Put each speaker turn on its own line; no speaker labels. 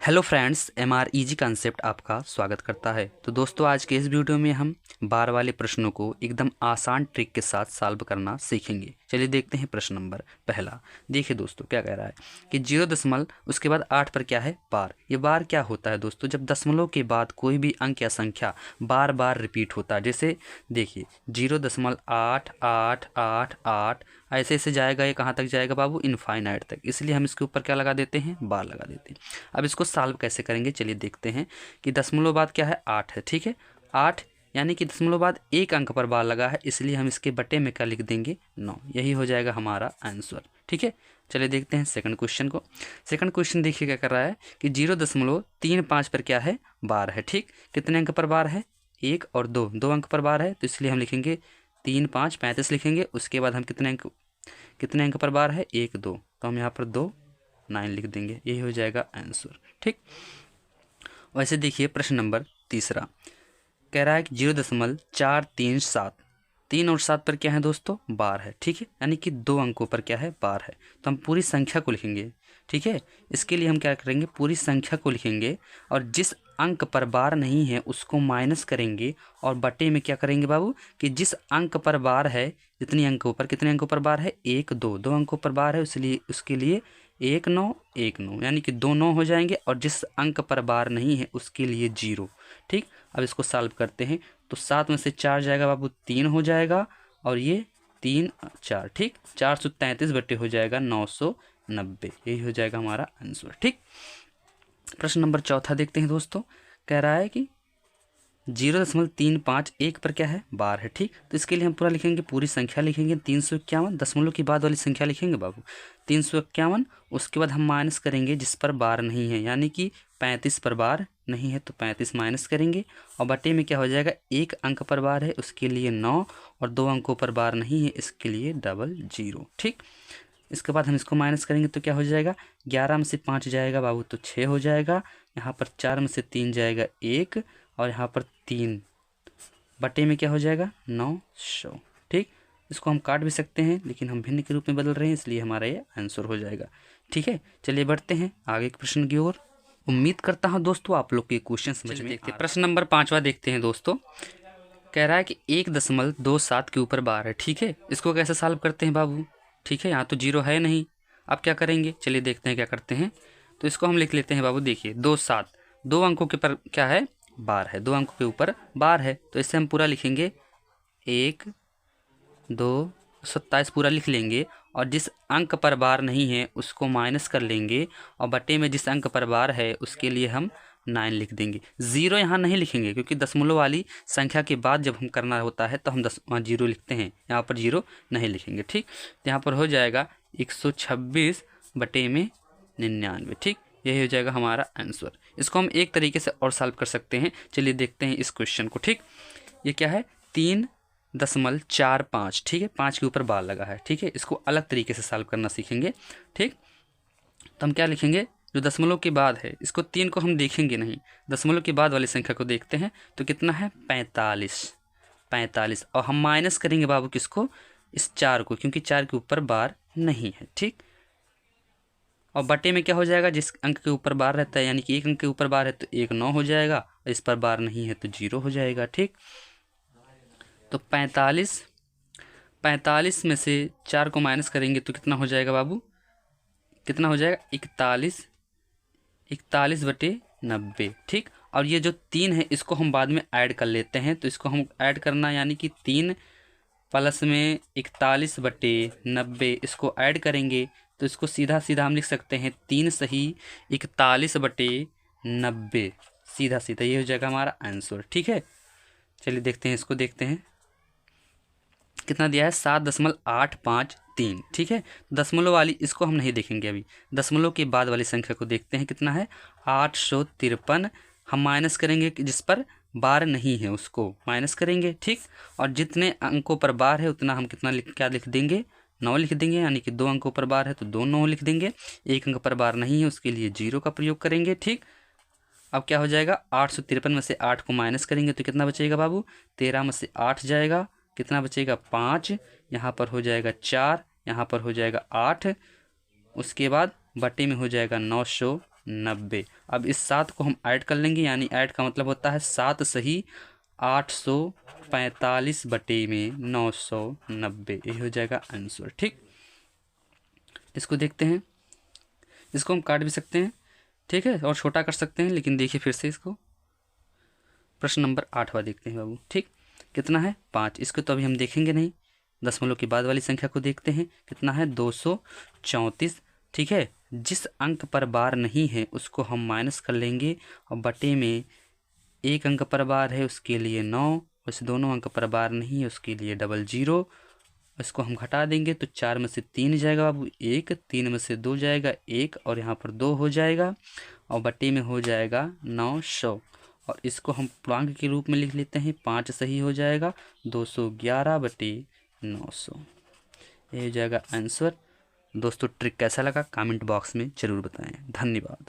Hello friends, MR easy concept आपका स्वागत करता है। तो दोस्तों, आज के इस वीडियो में हम बार वाले प्रश्नों को एकदम आसान ट्रिक के साथ सॉल्व करना सीखेंगे। चलिए देखते हैं प्रश्न नंबर पहला। देखिए दोस्तों, क्या कह रहा है कि 0 उसके बाद 8 पर क्या है, बार। ये बार क्या होता है दोस्तों? जब दशमलव के बाद कोई भी अंक या संख्या बार बार रिपीट होता है। जैसे देखिए 0.88888 ऐसे ऐसे जाएगा। ये कहाँ तक जाएगा बाबू? इनफाइनाइट तक। इसलिए हम इसके ऊपर क्या लगा देते हैं, बार लगा देते हैं। अब इसको सॉल्व कैसे करेंगे, चलिए देखते हैं। कि दशमलव बाद क्या है, 8 है, ठीक है। 8 यानी कि दशमलव बाद एक अंक पर बार लगा है, इसलिए हम इसके बटे में क्या लिख देंगे, 9। यही हो जाएगा हमारा आंसर, ठीक है। चलिए देखते हैं सेकंड क्वेश्चन को। सेकंड क्वेश्चन देखिए क्या कर रहा है कि 0.35 पर क्या है, बार है, ठीक। कितने अंक पर बार है? 1 और 2, 2 अंक पर बार है, तो इसलिए हम लिखेंगे 3 5 35 लिखेंगे। उसके बाद हम कितने अंक पर बार है, 1 2, तो हम यहाँ पर 2 9 लिख देंगे। यही हो जाएगा आंसर, ठीक। वैसे देखिए प्रश्न नंबर तीसरा कह रहा है कि 0.437, 3 और 7 पर क्या है दोस्तों, बार है, ठीक है। यानी कि 2 अंकों पर क्या है, बार है। तो हम पूरी संख्या को लिखेंगे, ठीक है। इसके लिए हम क्या करेंगे, पूरी संख्या को लिखेंगे और जिस अंक पर बार नहीं है उसको माइनस करेंगे और बटे में क्या करेंगे बाबू, कि जिस अंक पर बार है, जितनी अंकों पर, कितने अंकों पर बार है, 1 2, 2 अंकों पर बार है, इसलिए उसके लिए 1 9 1 9, यानी कि 2 9 हो जाएंगे। और जिस अंक पर बार नहीं है उसके लिए 0, ठीक। अब इसको सॉल्व करते हैं तो 7 में से 4 जाएगा बाबू, 3 हो जाएगा। और ये 3 4, ठीक। 433 बटे हो जाएगा 990। यही हो जाएगा हमारा आंसर, ठीक। प्रश्न नंबर चौथा देखते हैं दोस्तों। कह रहा है कि 0.351 पर क्या है, बार है, ठीक। तो इसके लिए हम पूरा लिखेंगे, पूरी संख्या लिखेंगे 351, दशमलव के बाद वाली संख्या लिखेंगे बाबू 351। उसके बाद हम माइनस करेंगे जिस पर बार नहीं है, यानी कि 35 पर बार नहीं है तो 35 माइनस करेंगे। और बटे में क्या हो जाएगा, एक अंक पर बार है उसके लिए 9 और 2 अंकों पर बार नहीं है इसके लिए 00, ठीक। इसके बाद हम इसको माइनस करेंगे तो क्या हो जाएगा, 11 में से 5 जाएगा बाबू तो 6 हो जाएगा। यहाँ पर 4 में से 3 जाएगा 1 और यहाँ पर 3 बटे में क्या हो जाएगा, 900, ठीक। इसको हम काट भी सकते हैं लेकिन हम भिन्न के रूप में बदल रहे हैं, इसलिए हमारा ये आंसर हो जाएगा, ठीक है। चलिए बढ़ते हैं आगे के प्रश्न की ओर। उम्मीद करता हूँ दोस्तों आप लोग के क्वेश्चन समझ में देखते हैं। प्रश्न नंबर 5वां देखते हैं दोस्तों। कह रहा है कि 1.27 के ऊपर बार है, ठीक है। इसको कैसे सॉल्व करते हैं बाबू, ठीक है। यहाँ तो 0 है नहीं, अब क्या करेंगे, चलिए देखते हैं क्या करते हैं। तो इसको हम लिख लेते हैं बाबू। देखिए 27, 2 अंकों के पर क्या है, बार है, 2 अंकों के ऊपर बार है, तो इससे हम पूरा लिखेंगे 1 2 27 पूरा लिख लेंगे। और जिस अंक पर बार नहीं है उसको माइनस कर लेंगे और बटे में जिस अंक पर बार है उसके लिए हम 9 लिख देंगे। 0 यहाँ नहीं लिखेंगे क्योंकि दशमलव वाली संख्या के बाद जब हम करना होता है तो हम 0 लिखते हैं, यहाँ पर 0 नहीं लिखेंगे, ठीक। तो यहाँ पर हो जाएगा 126 बटे में 99, ठीक। यही हो जाएगा हमारा आंसर। इसको हम एक तरीके से और सॉल्व कर सकते हैं। चलिए देखते हैं इस क्वेश्चन को, ठीक। ये क्या है, 3.45, ठीक है। 5 के ऊपर बार लगा है, ठीक है। इसको अलग तरीके से सॉल्व करना सीखेंगे, ठीक। तो हम क्या लिखेंगे, जो दशमलव के बाद है, इसको 3 को हम देखेंगे नहीं, दशमलव के बाद वाली संख्या को देखते हैं। तो कितना है, 45। और हम माइनस करेंगे बाबू किसको, इस 4 को, क्योंकि 4 के ऊपर बार नहीं है, ठीक। और बटे में क्या हो जाएगा, जिस अंक के ऊपर बार रहता है, यानी कि एक अंक के ऊपर बार है तो 1 9 हो जाएगा, इस पर बार नहीं है तो 0 हो जाएगा, ठीक। तो 45 में से 4 को माइनस करेंगे तो कितना हो जाएगा बाबू, कितना हो जाएगा, 41 बटे 90, ठीक। और ये जो 3 है इसको हम बाद में ऐड कर लेते हैं। तो इसको हम ऐड करना, यानी कि 3 प्लस में 41 बटे 90, इसको ऐड करेंगे तो इसको सीधा सीधा हम लिख सकते हैं 3 सही 41 बटे 90, सीधा सीधा ये हो जाएगा हमारा आंसर, ठीक है। चलिए देखते हैं, इसको देखते हैं कितना दिया है, 7.853, ठीक है। दशमलव वाली इसको हम नहीं देखेंगे अभी, दशमलव के बाद वाली संख्या को देखते हैं। कितना है, 853। हम माइनस करेंगे कि जिस पर बार नहीं है उसको माइनस करेंगे, ठीक। और जितने अंकों पर बार है उतना हम क्या लिख देंगे, 9 लिख देंगे। यानी कि 2 अंकों पर बार है तो 2 9 लिख देंगे। एक अंक पर बार नहीं है उसके लिए 0 का प्रयोग करेंगे, ठीक। अब क्या हो जाएगा, 853 में से 8 को माइनस करेंगे तो कितना बचेगा बाबू, 13 में से 8 जाएगा, कितना बचेगा, 5। यहाँ पर हो जाएगा 4, यहाँ पर हो जाएगा 8। उसके बाद बटे में हो जाएगा 90। अब इस 7 को हम ऐड कर लेंगे, यानी ऐड का मतलब होता है 7 सही 845 बटे में 990, ये हो जाएगा आंसर। ठीक, इसको देखते हैं, इसको हम काट भी सकते हैं, ठीक है, और छोटा कर सकते हैं, लेकिन देखिए फिर से इसको प्रश्न नंबर 8वां देखते हैं बाबू। ठीक, कितना है 5, इसको तो अभी हम देखेंगे नहीं, दशमलव के बाद वाली संख्या को देखते हैं, कितना है 234। ठीक है, जिस अंक पर बार नहीं है उसको हम माइनस कर लेंगे, और बटे में एक अंक पर बार है उसके लिए 9, वैसे दोनों अंक पर बार नहीं है उसके लिए 00। इसको हम घटा देंगे तो 4 में से 3 जाएगा बाबू 1, 3 में से 2 जाएगा 1, और यहाँ पर 2 हो जाएगा, और बटे में हो जाएगा 900। और इसको हम पूर्णांक के रूप में लिख लेते हैं, 5 सही हो जाएगा 211 बटे 900, ये हो जाएगा आंसर। दोस्तों ट्रिक कैसा लगा कमेंट बॉक्स में ज़रूर बताएं। धन्यवाद।